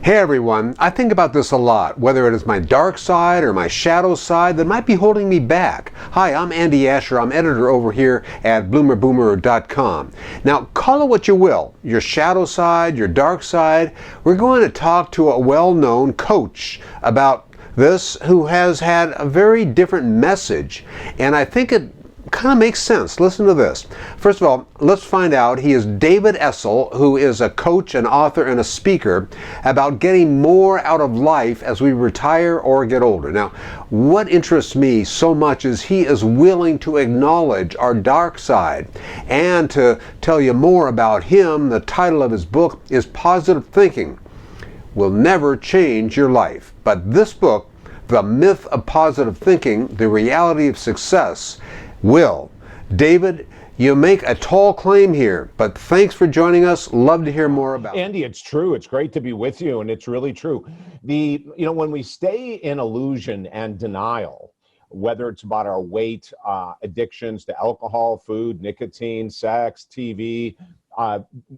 Hey everyone, I think about this a lot, whether it is my dark side or my shadow side that might be holding me back. Hi, I'm Andy Asher. I'm editor over here at bloomerboomer.com. Now, call it what you will, your shadow side, your dark side. We're going to talk to a well-known coach about this who has had a very different message, and I think it kind of makes sense. Listen to this. First of all, let's find out. He is David Essel, who is a coach, an author, and a speaker about getting more out of life as we retire or get older. Now, what interests me so much is he is willing to acknowledge our dark side. And to tell you more about him, the title of his book is Positive Thinking Will Never Change Your Life. But this book, The Myth of Positive Thinking, The Reality of Success, will. David, you make a tall claim here, but thanks for joining us. Love to hear more about it. Andy, it's true. It's great to be with you, and it's really true. When we stay in illusion and denial, whether it's about our weight, addictions to alcohol, food, nicotine, sex, TV,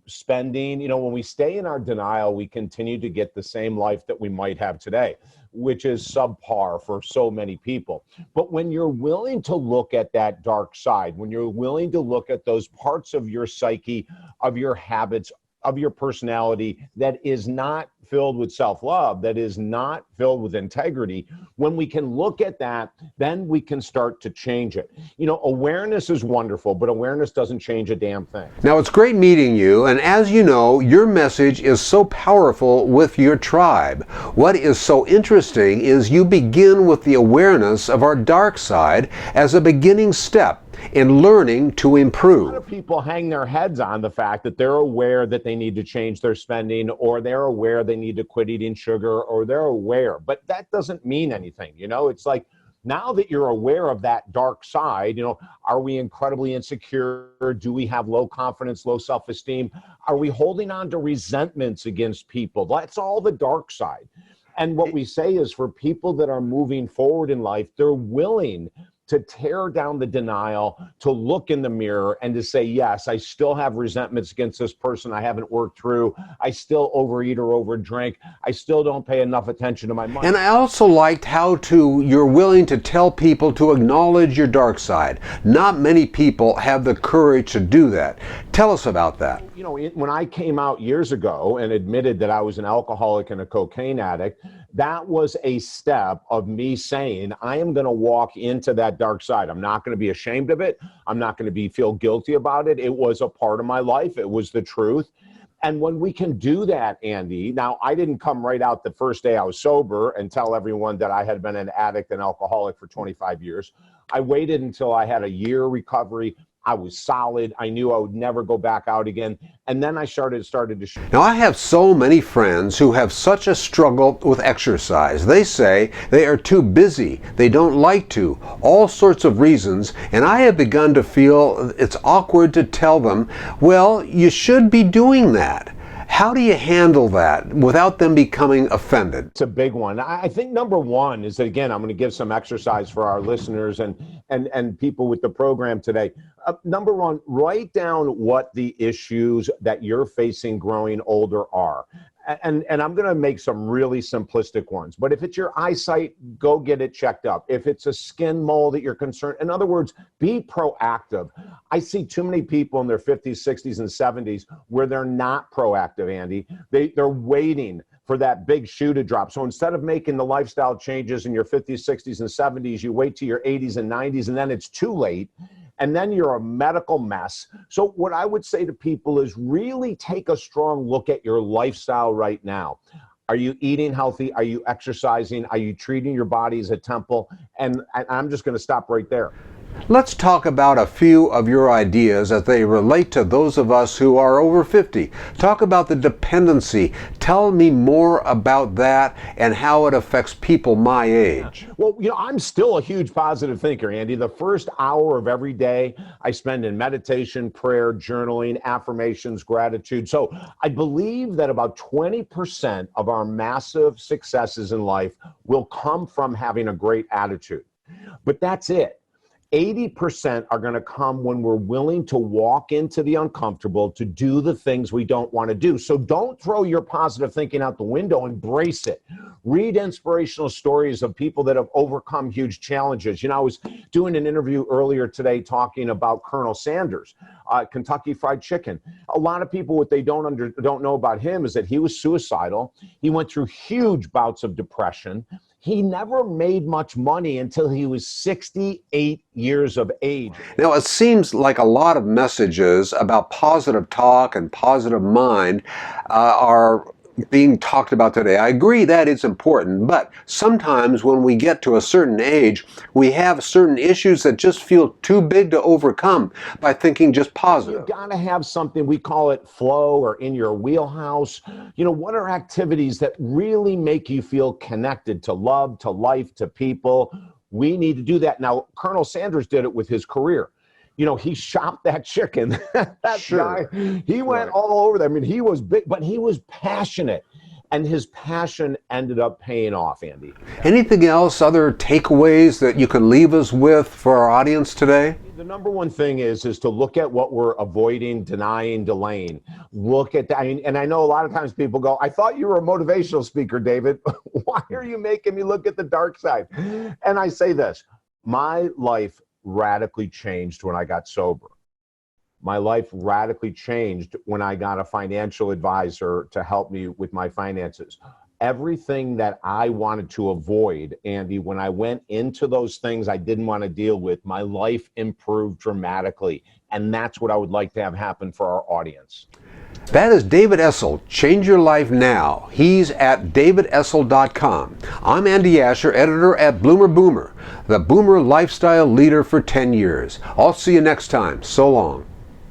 spending, when we stay in our denial, we continue to get the same life that we might have today, which is subpar for so many people. But when you're willing to look at that dark side, when you're willing to look at those parts of your psyche, of your habits, of your personality that is not filled with self-love, that is not filled with integrity, when we can look at that, then we can start to change it. Awareness is wonderful, but awareness doesn't change a damn thing. Now, it's great meeting you, and as you know, your message is so powerful with your tribe. What is so interesting is you begin with the awareness of our dark side as a beginning step in learning to improve. A lot of people hang their heads on the fact that they're aware that they need to change their spending, or they're aware they need to quit eating sugar, or they're aware, but that doesn't mean anything. It's like, now that you're aware of that dark side, are we incredibly insecure? Do we have low confidence, low self-esteem? Are we holding on to resentments against people? That's all the dark side. And what we say is, for people that are moving forward in life, they're willing to tear down the denial, to look in the mirror and to say, yes, I still have resentments against this person I haven't worked through. I still overeat or overdrink. I still don't pay enough attention to my money. And I also liked how you're willing to tell people to acknowledge your dark side. Not many people have the courage to do that. Tell us about that. When I came out years ago and admitted that I was an alcoholic and a cocaine addict, that was a step of me saying, I am going to walk into that dark side. I'm not going to be ashamed of it. I'm not going to feel guilty about it. It was a part of my life. It was the truth. And when we can do that, Andy, now I didn't come right out the first day I was sober and tell everyone that I had been an addict and alcoholic for 25 years. I waited until I had a year recovery. I was solid. I knew I would never go back out again. And then I started to Now, I have so many friends who have such a struggle with exercise. They say they are too busy. They don't like to. All sorts of reasons. And I have begun to feel it's awkward to tell them, well, you should be doing that. How do you handle that without them becoming offended? It's a big one. I think number one is that, again, I'm going to give some exercise for our listeners and people with the program today. Number one, write down what the issues that you're facing growing older are. And I'm going to make some really simplistic ones. But if it's your eyesight, go get it checked up. If it's a skin mole that you're concerned, in other words, be proactive. I see too many people in their 50s, 60s, and 70s where they're not proactive, Andy. They're waiting for that big shoe to drop. So instead of making the lifestyle changes in your 50s, 60s, and 70s, you wait to your 80s and 90s, and then it's too late. And then you're a medical mess. So what I would say to people is really take a strong look at your lifestyle right now. Are you eating healthy? Are you exercising? Are you treating your body as a temple? And I'm just going to stop right there. Let's talk about a few of your ideas as they relate to those of us who are over 50. Talk about the dependency. Tell me more about that and how it affects people my age. Well, I'm still a huge positive thinker, Andy. The first hour of every day I spend in meditation, prayer, journaling, affirmations, gratitude. So I believe that about 20% of our massive successes in life will come from having a great attitude. But that's it. 80% are going to come when we're willing to walk into the uncomfortable, to do the things we don't want to do. So don't throw your positive thinking out the window. Embrace it. Read inspirational stories of people that have overcome huge challenges. You know, I was doing an interview earlier today talking about Colonel Sanders, Kentucky Fried Chicken. A lot of people, what they don't know about him is that he was suicidal. He went through huge bouts of depression. He never made much money until he was 68 years of age. Now, it seems like a lot of messages about positive talk and positive mind are being talked about today. I agree that it's important, but sometimes when we get to a certain age, we have certain issues that just feel too big to overcome by thinking just positive. You gotta have something, we call it flow or in your wheelhouse. You know, what are activities that really make you feel connected to love, to life, to people? We need to do that. Now, Colonel Sanders did it with his career. You know, he shopped that chicken. That Sure. guy, he went all over there. I mean, he was big, but he was passionate. And his passion ended up paying off, Andy. Anything else, other takeaways that you can leave us with for our audience today? The number one thing is to look at what we're avoiding, denying, delaying. Look at that. And I know a lot of times people go, I thought you were a motivational speaker, David. Why are you making me look at the dark side? And I say this, my life radically changed when I got sober. My life radically changed when I got a financial advisor to help me with my finances. Everything that I wanted to avoid, Andy, when I went into those things I didn't want to deal with, my life improved dramatically. And that's what I would like to have happen for our audience. That is David Essel. Change your life now. He's at davidessel.com. I'm Andy Asher, editor at Bloomer Boomer, the Boomer lifestyle leader for 10 years. I'll see you next time. So long.